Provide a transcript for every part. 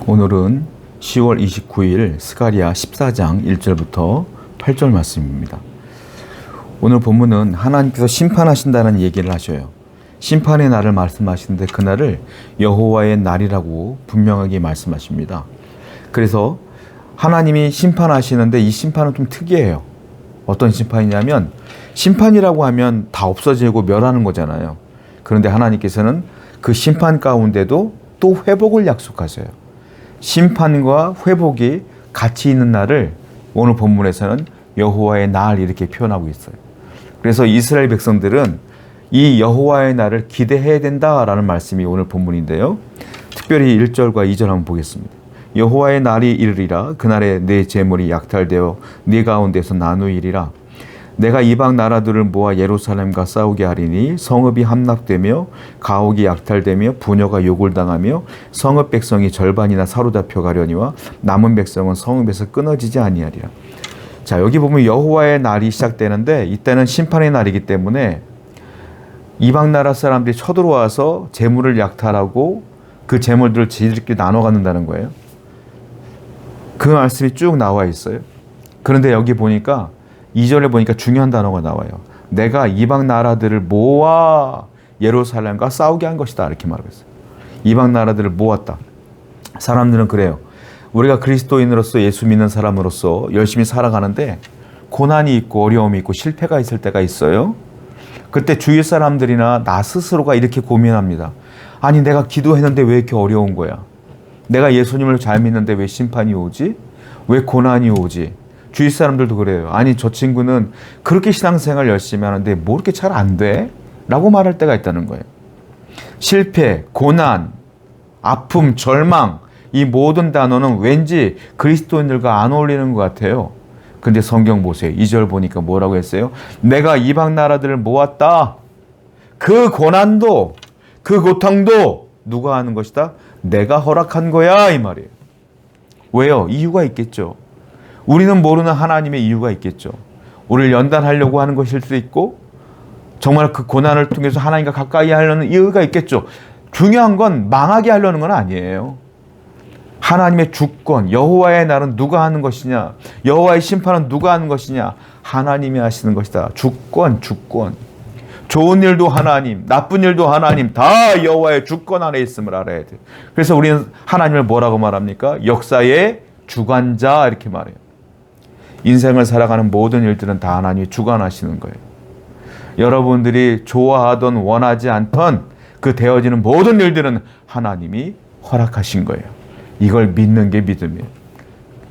오늘은 10월 29일 스가랴 14장 1절부터 8절 말씀입니다. 오늘 본문은 하나님께서 심판하신다는 얘기를 하셔요. 심판의 날을 말씀하시는데 그날을 여호와의 날이라고 분명하게 말씀하십니다. 그래서 하나님이 심판하시는데 이 심판은 좀 특이해요. 어떤 심판이냐면 심판이라고 하면 다 없어지고 멸하는 거잖아요. 그런데 하나님께서는 그 심판 가운데도 또 회복을 약속하세요. 심판과 회복이 같이 있는 날을 오늘 본문에서는 여호와의 날 이렇게 표현하고 있어요. 그래서 이스라엘 백성들은 이 여호와의 날을 기대해야 된다라는 말씀이 오늘 본문인데요. 특별히 1절과 2절 한번 보겠습니다. 여호와의 날이 이르리라. 그날에 내 재물이 약탈되어 네 가운데서 나누이리라. 내가 이방 나라들을 모아 예루살렘과 싸우게 하리니 성읍이 함락되며 가옥이 약탈되며 부녀가 욕을 당하며 성읍 백성이 절반이나 사로잡혀 가려니와 남은 백성은 성읍에서 끊어지지 아니하리라. 자, 여기 보면 여호와의 날이 시작되는데 이때는 심판의 날이기 때문에 이방 나라 사람들이 쳐들어와서 재물을 약탈하고 그 재물들을 지들끼리 나눠 갖는다는 거예요. 그 말씀이 쭉 나와 있어요. 그런데 여기 보니까 2절에 보니까 중요한 단어가 나와요. 내가 이방 나라들을 모아 예루살렘과 싸우게 한 것이다. 이렇게 말하고 있어요. 이방 나라들을 모았다. 사람들은 그래요. 우리가 그리스도인으로서 예수 믿는 사람으로서 열심히 살아가는데 고난이 있고 어려움이 있고 실패가 있을 때가 있어요. 그때 주위 사람들이나 나 스스로가 이렇게 고민합니다. 아니 내가 기도했는데 왜 이렇게 어려운 거야? 내가 예수님을 잘 믿는데 왜 심판이 오지? 왜 고난이 오지? 주위 사람들도 그래요. 아니 저 친구는 그렇게 신앙생활 열심히 하는데 뭐 이렇게 잘 안 돼? 라고 말할 때가 있다는 거예요. 실패, 고난, 아픔, 절망 이 모든 단어는 왠지 그리스도인들과 안 어울리는 것 같아요. 근데 성경 보세요. 2절 보니까 뭐라고 했어요? 내가 이방 나라들을 모았다. 그 고난도 그 고통도 누가 하는 것이다? 내가 허락한 거야 이 말이에요. 왜요? 이유가 있겠죠. 우리는 모르는 하나님의 이유가 있겠죠. 우리를 연단하려고 하는 것일 수도 있고 정말 그 고난을 통해서 하나님과 가까이 하려는 이유가 있겠죠. 중요한 건 망하게 하려는 건 아니에요. 하나님의 주권, 여호와의 날은 누가 하는 것이냐? 여호와의 심판은 누가 하는 것이냐? 하나님이 하시는 것이다. 주권. 좋은 일도 하나님, 나쁜 일도 하나님, 다 여호와의 주권 안에 있음을 알아야 돼요. 그래서 우리는 하나님을 뭐라고 말합니까? 역사의 주관자 이렇게 말해요. 인생을 살아가는 모든 일들은 다 하나님이 주관하시는 거예요. 여러분들이 좋아하던 원하지 않던 그 되어지는 모든 일들은 하나님이 허락하신 거예요. 이걸 믿는 게 믿음이에요.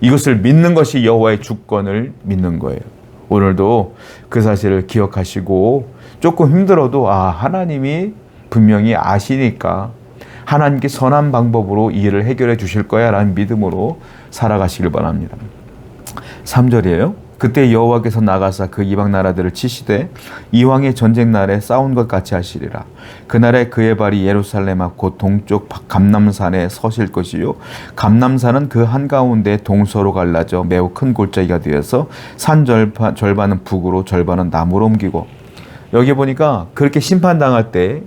이것을 믿는 것이 여호와의 주권을 믿는 거예요. 오늘도 그 사실을 기억하시고 조금 힘들어도 하나님이 분명히 아시니까 하나님께 선한 방법으로 이 일을 해결해 주실 거야 라는 믿음으로 살아가시길 바랍니다. 3절이에요. 그때 여호와께서 나가사 그 이방 나라들을 치시되 이왕의 전쟁 날에 싸운 것 같이 하시리라. 그날에 그의 발이 예루살렘 앞 곧 동쪽 감람산에 서실 것이요 감람산은 그 한가운데 동서로 갈라져 매우 큰 골짜기가 되어서 산 절반은 북으로 절반은 남으로 옮기고. 여기 보니까 그렇게 심판당할 때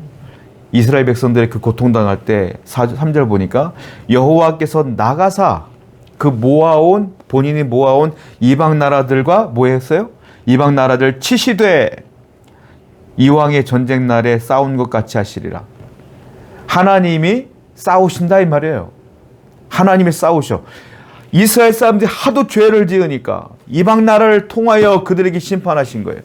이스라엘 백성들의 그 고통당할 때 3절 보니까 여호와께서 나가사 그 본인이 모아온 이방 나라들과 뭐 했어요? 이방 나라들 치시되 이왕의 전쟁 날에 싸운 것 같이 하시리라. 하나님이 싸우신다 이 말이에요. 하나님이 싸우셔. 이스라엘 사람들이 하도 죄를 지으니까 이방 나라를 통하여 그들에게 심판하신 거예요.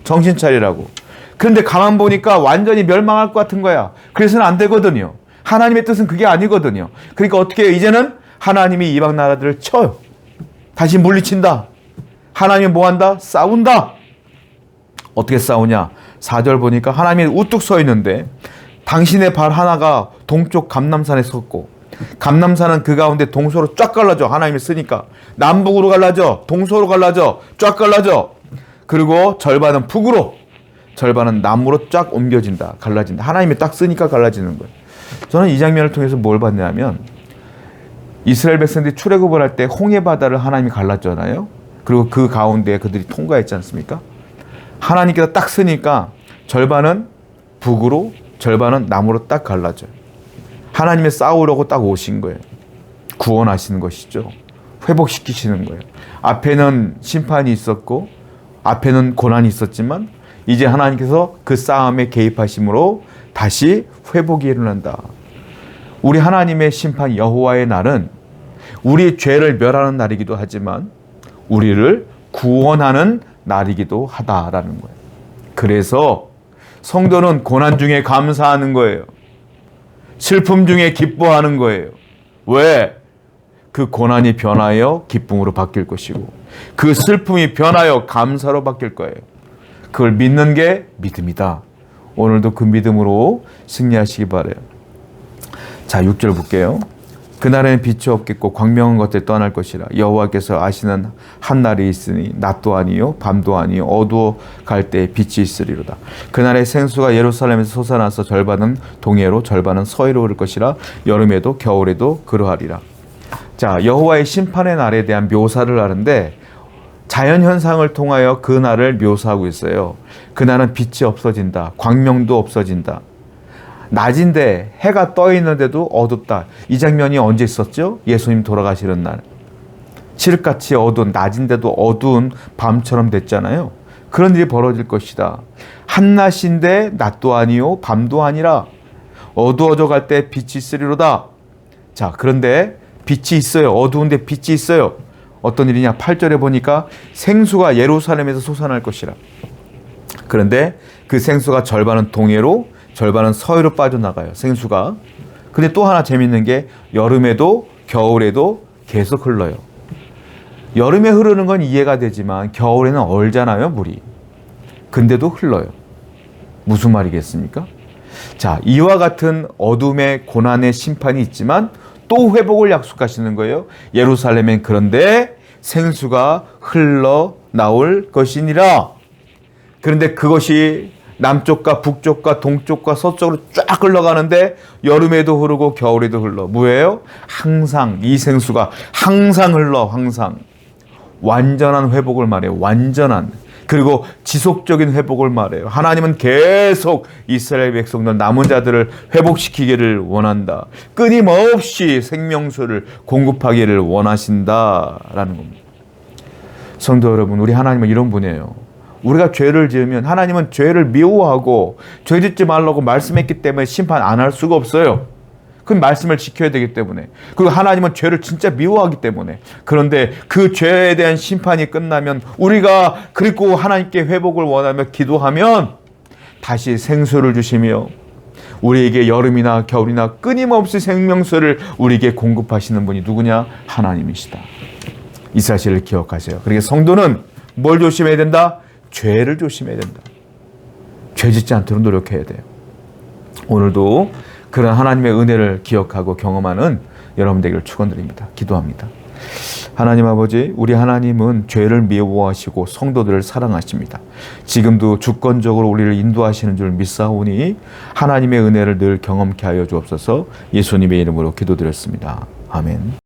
정신 차리라고. 그런데 가만 보니까 완전히 멸망할 것 같은 거야. 그래서는 안 되거든요. 하나님의 뜻은 그게 아니거든요. 그러니까 어떻게 해요? 이제는 하나님이 이방 나라들을 쳐요. 다시 물리친다. 하나님이 뭐한다? 싸운다. 어떻게 싸우냐? 4절 보니까 하나님이 우뚝 서 있는데 당신의 발 하나가 동쪽 감람산에 섰고 감람산은 그 가운데 동서로 쫙 갈라져. 하나님이 쓰니까 남북으로 갈라져. 동서로 갈라져. 쫙 갈라져. 그리고 절반은 북으로 절반은 남으로 쫙 옮겨진다. 갈라진다. 하나님이 딱 쓰니까 갈라지는 거예요. 저는 이 장면을 통해서 뭘 봤냐면 이스라엘 백성들이 출애굽을 할 때 홍해 바다를 하나님이 갈랐잖아요. 그리고 그 가운데 그들이 통과했지 않습니까? 하나님께서 딱 쓰니까 절반은 북으로 절반은 남으로 딱 갈라져요. 하나님이 싸우려고 딱 오신 거예요. 구원하시는 것이죠. 회복시키시는 거예요. 앞에는 심판이 있었고 앞에는 고난이 있었지만 이제 하나님께서 그 싸움에 개입하심으로 다시 회복이 일어난다. 우리 하나님의 심판 여호와의 날은 우리 죄를 멸하는 날이기도 하지만 우리를 구원하는 날이기도 하다라는 거예요. 그래서 성도는 고난 중에 감사하는 거예요. 슬픔 중에 기뻐하는 거예요. 왜? 그 고난이 변하여 기쁨으로 바뀔 것이고 그 슬픔이 변하여 감사로 바뀔 거예요. 그걸 믿는 게 믿음이다. 오늘도 그 믿음으로 승리하시기 바라요. 자, 6절 볼게요. 그날에는 빛이 없겠고 광명한 것들이 떠날 것이라. 여호와께서 아시는 한 날이 있으니 낮도 아니요 밤도 아니요 어두워 갈 때에 빛이 있으리로다. 그날에 생수가 예루살렘에서 솟아나서 절반은 동해로 절반은 서해로 흐를 것이라. 여름에도 겨울에도 그러하리라. 자, 여호와의 심판의 날에 대한 묘사를 하는데 자연현상을 통하여 그 날을 묘사하고 있어요. 그날은 빛이 없어진다. 광명도 없어진다. 낮인데 해가 떠 있는데도 어둡다. 이 장면이 언제 있었죠? 예수님 돌아가시는 날. 칠흑같이 어두운, 낮인데도 어두운 밤처럼 됐잖아요. 그런 일이 벌어질 것이다. 한낮인데 낮도 아니요 밤도 아니라 어두워져 갈 때 빛이 있으리로다. 자, 그런데 빛이 있어요. 어두운데 빛이 있어요. 어떤 일이냐? 8절에 보니까 생수가 예루살렘에서 솟아날 것이라. 그런데 그 생수가 절반은 동해로 절반은 서해로 빠져나가요. 생수가. 근데 또 하나 재밌는 게 여름에도 겨울에도 계속 흘러요. 여름에 흐르는 건 이해가 되지만 겨울에는 얼잖아요, 물이. 근데도 흘러요. 무슨 말이겠습니까? 자, 이와 같은 어둠의 고난의 심판이 있지만 또 회복을 약속하시는 거예요. 예루살렘엔 그런데 생수가 흘러나올 것이니라. 그런데 그것이 남쪽과 북쪽과 동쪽과 서쪽으로 쫙 흘러가는데 여름에도 흐르고 겨울에도 흘러. 뭐예요? 항상 이 생수가 항상 흘러. 항상. 완전한 회복을 말해요. 완전한. 그리고 지속적인 회복을 말해요. 하나님은 계속 이스라엘 백성들 남은 자들을 회복시키기를 원한다. 끊임없이 생명수를 공급하기를 원하신다라는 겁니다. 성도 여러분, 우리 하나님은 이런 분이에요. 우리가 죄를 지으면 하나님은 죄를 미워하고 죄 짓지 말라고 말씀했기 때문에 심판 안 할 수가 없어요. 그 말씀을 지켜야 되기 때문에. 그리고 하나님은 죄를 진짜 미워하기 때문에. 그런데 그 죄에 대한 심판이 끝나면 우리가 그리고 하나님께 회복을 원하며 기도하면 다시 생수를 주시며 우리에게 여름이나 겨울이나 끊임없이 생명수를 우리에게 공급하시는 분이 누구냐? 하나님이시다. 이 사실을 기억하세요. 그러니까 성도는 뭘 조심해야 된다? 죄를 조심해야 된다. 죄 짓지 않도록 노력해야 돼요. 오늘도 그런 하나님의 은혜를 기억하고 경험하는 여러분 되기를 축원드립니다. 기도합니다. 하나님 아버지, 우리 하나님은 죄를 미워하시고 성도들을 사랑하십니다. 지금도 주권적으로 우리를 인도하시는 줄 믿사오니 하나님의 은혜를 늘 경험케 하여 주옵소서. 예수님의 이름으로 기도드렸습니다. 아멘.